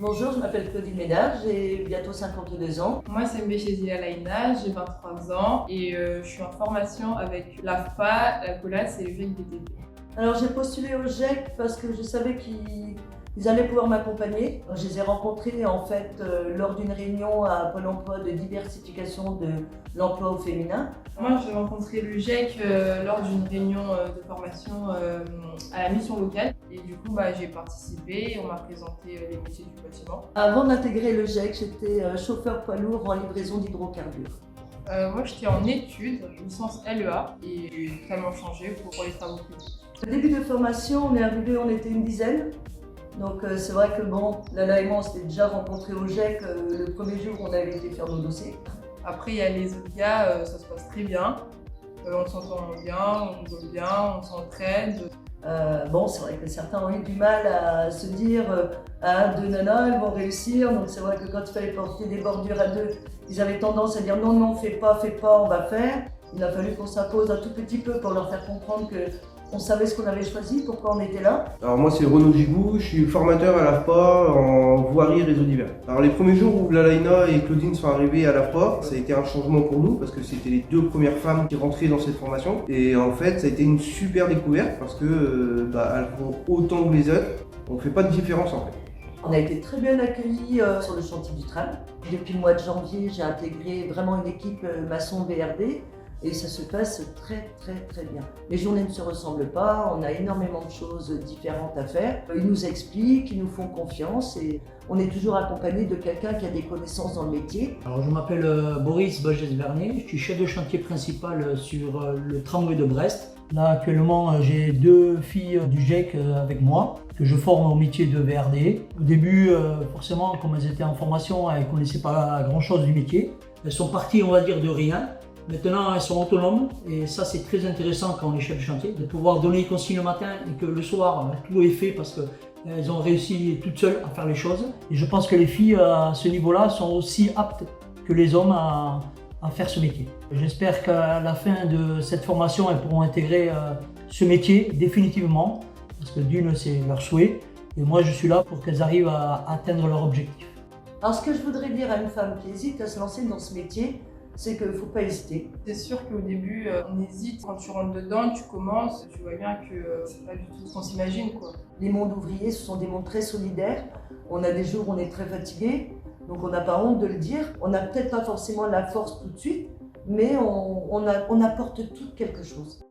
Bonjour, je m'appelle Claudine Ménard, j'ai bientôt 52 ans. Moi, c'est Mbéchézia Laïna, j'ai 23 ans et je suis en formation avec l'AFPA, la COLAS et le GEC-BTP. Alors j'ai postulé au GEC parce que je savais qu'ils allaient pouvoir m'accompagner. Je les ai rencontrés en fait lors d'une réunion à Pôle emploi de diversification de l'emploi au féminin. Moi, j'ai rencontré le GEC lors d'une réunion de formation à la mission locale et du coup, j'ai participé et on m'a présenté les métiers du bâtiment. Avant d'intégrer le GEC, j'étais chauffeur poids lourd en livraison d'hydrocarbures. Moi, j'étais en études, licence LEA et j'ai totalement changé pour les travaux publics. Au début de formation, on était une dizaine. Donc c'est vrai que Lala et moi on s'était déjà rencontrés au GEC le premier jour où on avait été faire nos dossiers. Après, il y a les autres gars, ça se passe très bien. On s'entend bien, on rigole bien, on s'entraide. C'est vrai que certains ont eu du mal à se dire deux nanas, elles vont réussir. Donc c'est vrai que quand il fallait porter des bordures à deux, ils avaient tendance à dire non, non, fais pas, on va faire. Il a fallu qu'on s'impose un tout petit peu pour leur faire comprendre qu'on savait ce qu'on avait choisi, pourquoi on était là. Alors moi c'est Renaud Gigou, je suis formateur à l'AFPA en voirie réseau divers. Alors les premiers jours où Lalaïna et Claudine sont arrivées à l'AFPA, ça a été un changement pour nous parce que c'était les deux premières femmes qui rentraient dans cette formation. Et en fait ça a été une super découverte parce que elles font autant que les autres, on fait pas de différence en fait. On a été très bien accueillis sur le chantier du tram. Depuis le mois de janvier, j'ai intégré vraiment une équipe maçon BRD. Et ça se passe très bien. Les journées ne se ressemblent pas, on a énormément de choses différentes à faire. Ils nous expliquent, ils nous font confiance et on est toujours accompagné de quelqu'un qui a des connaissances dans le métier. Alors je m'appelle Boris Bagès-Vernier, je suis chef de chantier principal sur le tramway de Brest. Là actuellement j'ai deux filles du GEC avec moi que je forme au métier de VRD. Au début forcément comme elles étaient en formation, elles ne connaissaient pas grand chose du métier. Elles sont parties on va dire de rien. Maintenant, elles sont autonomes et ça, c'est très intéressant quand on est chef de chantier, de pouvoir donner les consignes le matin et que le soir, tout est fait parce qu'elles ont réussi toutes seules à faire les choses. Et je pense que les filles à ce niveau-là sont aussi aptes que les hommes à faire ce métier. J'espère qu'à la fin de cette formation, elles pourront intégrer ce métier définitivement parce que d'une, c'est leur souhait et moi, je suis là pour qu'elles arrivent à atteindre leur objectif. Alors, ce que je voudrais dire à une femme qui hésite à se lancer dans ce métier, c'est qu'il ne faut pas hésiter. C'est sûr qu'au début, on hésite. Quand tu rentres dedans, tu commences, tu vois bien que c'est pas du tout ce qu'on s'imagine, quoi. Les mondes ouvriers, ce sont des mondes très solidaires. On a des jours où on est très fatigué, donc on n'a pas honte de le dire. On n'a peut-être pas forcément la force tout de suite, mais on apporte tout quelque chose.